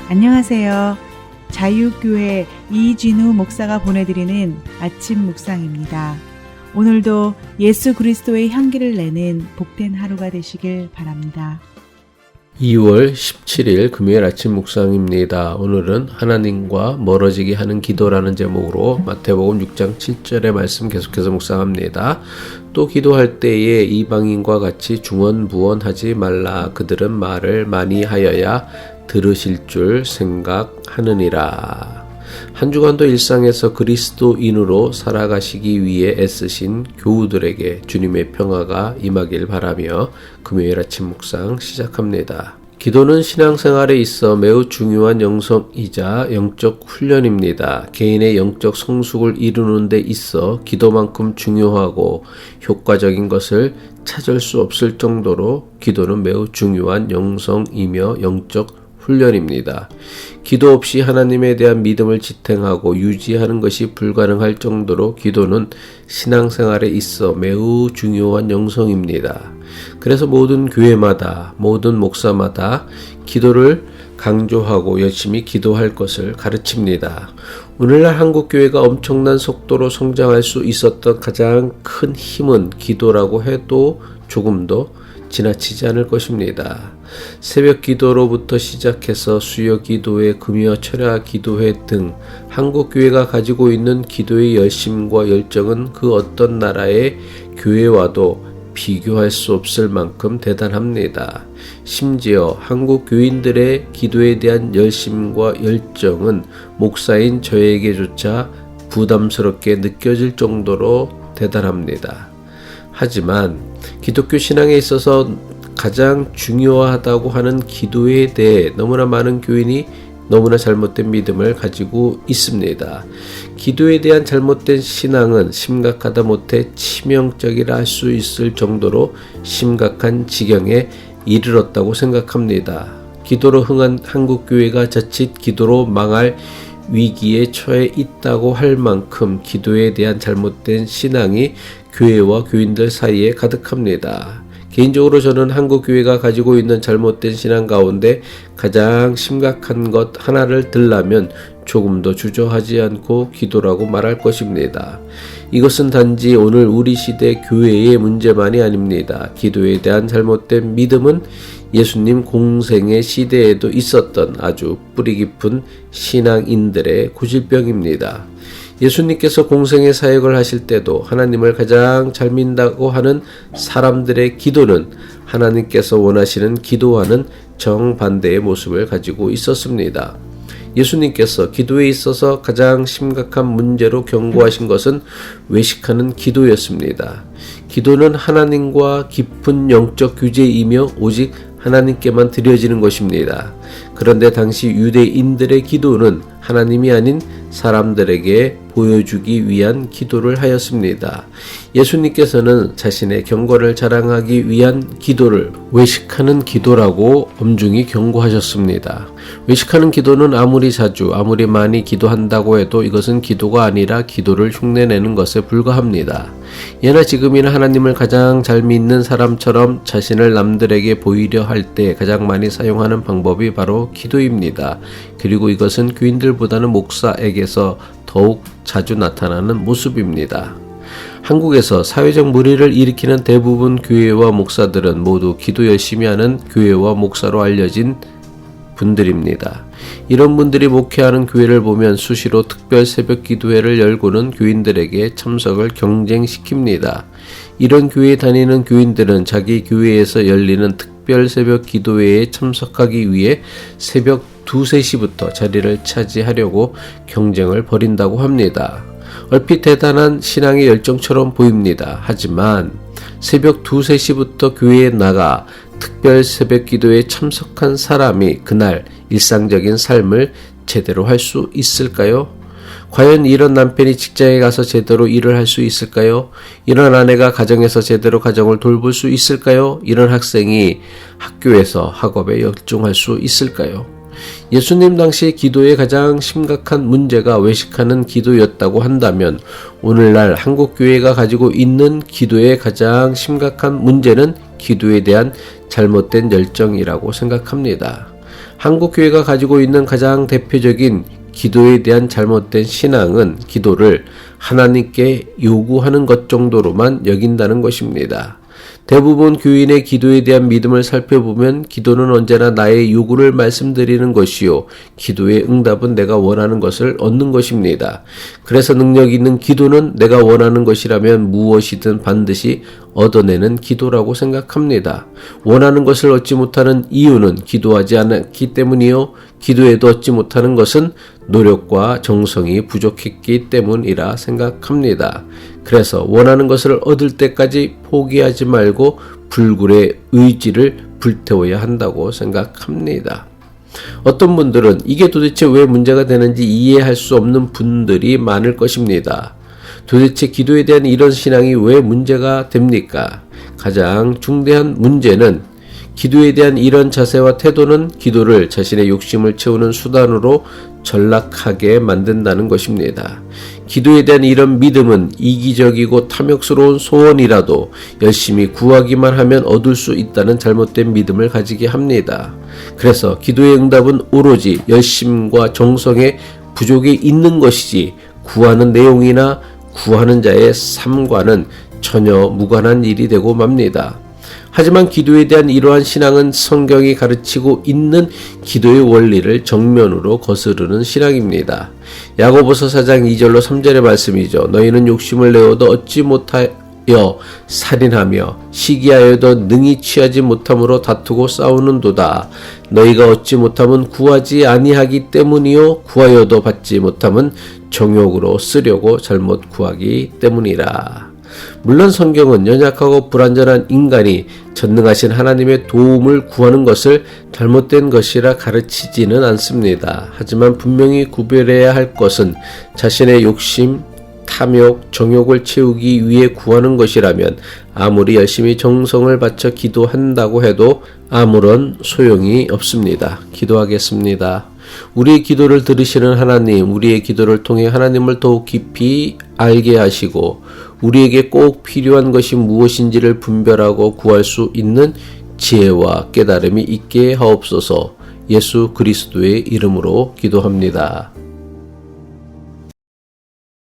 안녕하세요. 자유교회 이진우 목사가 보내드리는 아침 묵상입니다. 오늘도 예수 그리스도의 향기를 내는 복된 하루가 되시길 바랍니다. 2월 17일 금요일 아침 묵상입니다. 오늘은 하나님과 멀어지게 하는 기도라는 제목으로 마태복음 6장 7절의 말씀 계속해서 묵상합니다. 또 기도할 때에 이방인과 같이 중언부언하지 말라. 그들은 말을 많이 하여야 들으실 줄 생각하느니라. 한 주간도 일상에서 그리스도인으로 살아가시기 위해 애쓰신 교우들에게 주님의 평화가 임하길 바라며 금요일 아침 묵상 시작합니다. 기도는 신앙생활에 있어 매우 중요한 영성이자 영적 훈련입니다. 개인의 영적 성숙을 이루는 데 있어 기도만큼 중요하고 효과적인 것을 찾을 수 없을 정도로 기도는 매우 중요한 영성이며 영적 훈련입니다. 기도 없이 하나님에 대한 믿음을 지탱하고 유지하는 것이 불가능할 정도로 기도는 신앙생활에 있어 매우 중요한 영성입니다. 그래서 모든 교회마다, 모든 목사마다 기도를 강조하고 열심히 기도할 것을 가르칩니다. 오늘날 한국교회가 엄청난 속도로 성장할 수 있었던 가장 큰 힘은 기도라고 해도 조금도 지나치지 않을 것입니다. 새벽 기도로부터 시작해서 수요 기도회, 금요 철야 기도회 등 한국 교회가 가지고 있는 기도의 열심과 열정은 그 어떤 나라의 교회와도 비교할 수 없을 만큼 대단합니다. 심지어 한국 교인들의 기도에 대한 열심과 열정은 목사인 저에게조차 부담스럽게 느껴질 정도로 대단합니다. 하지만 기독교 신앙에 있어서 가장 중요하다고 하는 기도에 대해 너무나 많은 교인이 너무나 잘못된 믿음을 가지고 있습니다. 기도에 대한 잘못된 신앙은 심각하다 못해 치명적이라 할 수 있을 정도로 심각한 지경에 이르렀다고 생각합니다. 기도로 흥한 한국교회가 자칫 기도로 망할 위기에 처해 있다고 할 만큼 기도에 대한 잘못된 신앙이 교회와 교인들 사이에 가득합니다. 개인적으로 저는 한국교회가 가지고 있는 잘못된 신앙 가운데 가장 심각한 것 하나를 들라면 조금도 주저하지 않고 기도라고 말할 것입니다. 이것은 단지 오늘 우리 시대 교회의 문제만이 아닙니다. 기도에 대한 잘못된 믿음은 예수님 공생의 시대에도 있었던 아주 뿌리 깊은 신앙인들의 구질병입니다. 예수님께서 공생의 사역을 하실 때도 하나님을 가장 잘 믿는다고 하는 사람들의 기도는 하나님께서 원하시는 기도와는 정반대의 모습을 가지고 있었습니다. 예수님께서 기도에 있어서 가장 심각한 문제로 경고하신 것은 외식하는 기도였습니다. 기도는 하나님과 깊은 영적 규제이며 오직 하나님께만 드려지는 것입니다. 그런데 당시 유대인들의 기도는 하나님이 아닌 사람들에게 보여주기 위한 기도를 하였습니다. 예수님께서는 자신의 경건을 자랑하기 위한 기도를 외식하는 기도라고 엄중히 경고하셨습니다. 외식하는 기도는 아무리 자주, 아무리 많이 기도한다고 해도 이것은 기도가 아니라 기도를 흉내내는 것에 불과합니다. 예나 지금이나 하나님을 가장 잘 믿는 사람처럼 자신을 남들에게 보이려 할 때 가장 많이 사용하는 방법이 바로 기도입니다. 그리고 이것은 교인들보다는 목사에게서 더욱 자주 나타나는 모습입니다. 한국에서 사회적 물의를 일으키는 대부분 교회와 목사들은 모두 기도 열심히 하는 교회와 목사로 알려진 분들입니다. 이런 분들이 목회하는 교회를 보면 수시로 특별 새벽 기도회를 열고는 교인들에게 참석을 경쟁시킵니다. 이런 교회에 다니는 교인들은 자기 교회에서 열리는 특별 새벽 기도회에 참석하기 위해 새벽 2, 3시부터 자리를 차지하려고 경쟁을 벌인다고 합니다. 얼핏 대단한 신앙의 열정처럼 보입니다. 하지만 새벽 2, 3시부터 교회에 나가 특별 새벽 기도에 참석한 사람이 그날 일상적인 삶을 제대로 할 수 있을까요? 과연 이런 남편이 직장에 가서 제대로 일을 할 수 있을까요? 이런 아내가 가정에서 제대로 가정을 돌볼 수 있을까요? 이런 학생이 학교에서 학업에 열중할 수 있을까요? 예수님 당시 기도의 가장 심각한 문제가 외식하는 기도였다고 한다면 오늘날 한국교회가 가지고 있는 기도의 가장 심각한 문제는 기도에 대한 잘못된 열정이라고 생각합니다. 한국 교회가 가지고 있는 가장 대표적인 기도에 대한 잘못된 신앙은 기도를 하나님께 요구하는 것 정도로만 여긴다는 것입니다. 대부분 교인의 기도에 대한 믿음을 살펴보면 기도는 언제나 나의 요구를 말씀드리는 것이요, 기도의 응답은 내가 원하는 것을 얻는 것입니다. 그래서 능력 있는 기도는 내가 원하는 것이라면 무엇이든 반드시 얻어내는 기도라고 생각합니다. 원하는 것을 얻지 못하는 이유는 기도하지 않았기 때문이요, 기도에도 얻지 못하는 것은 노력과 정성이 부족했기 때문이라 생각합니다. 그래서 원하는 것을 얻을 때까지 포기하지 말고 불굴의 의지를 불태워야 한다고 생각합니다. 어떤 분들은 이게 도대체 왜 문제가 되는지 이해할 수 없는 분들이 많을 것입니다. 도대체 기도에 대한 이런 신앙이 왜 문제가 됩니까? 가장 중대한 문제는 기도에 대한 이런 자세와 태도는 기도를 자신의 욕심을 채우는 수단으로 전락하게 만든다는 것입니다. 기도에 대한 이런 믿음은 이기적이고 탐욕스러운 소원이라도 열심히 구하기만 하면 얻을 수 있다는 잘못된 믿음을 가지게 합니다. 그래서 기도의 응답은 오로지 열심과 정성의 부족이 있는 것이지 구하는 내용이나 구하는 자의 삶과는 전혀 무관한 일이 되고 맙니다. 하지만 기도에 대한 이러한 신앙은 성경이 가르치고 있는 기도의 원리를 정면으로 거스르는 신앙입니다. 야고보서 4장 2절로 3절의 말씀이죠. 너희는 욕심을 내어도 얻지 못하여 살인하며 시기하여도 능히 취하지 못함으로 다투고 싸우는도다. 너희가 얻지 못함은 구하지 아니하기 때문이요, 구하여도 받지 못함은 정욕으로 쓰려고 잘못 구하기 때문이라. 물론 성경은 연약하고 불완전한 인간이 전능하신 하나님의 도움을 구하는 것을 잘못된 것이라 가르치지는 않습니다. 하지만 분명히 구별해야 할 것은 자신의 욕심, 탐욕, 정욕을 채우기 위해 구하는 것이라면 아무리 열심히 정성을 바쳐 기도한다고 해도 아무런 소용이 없습니다. 기도하겠습니다. 우리의 기도를 들으시는 하나님, 우리의 기도를 통해 하나님을 더욱 깊이 알게 하시고 우리에게 꼭 필요한 것이 무엇인지를 분별하고 구할 수 있는 지혜와 깨달음이 있게 하옵소서. 예수 그리스도의 이름으로 기도합니다.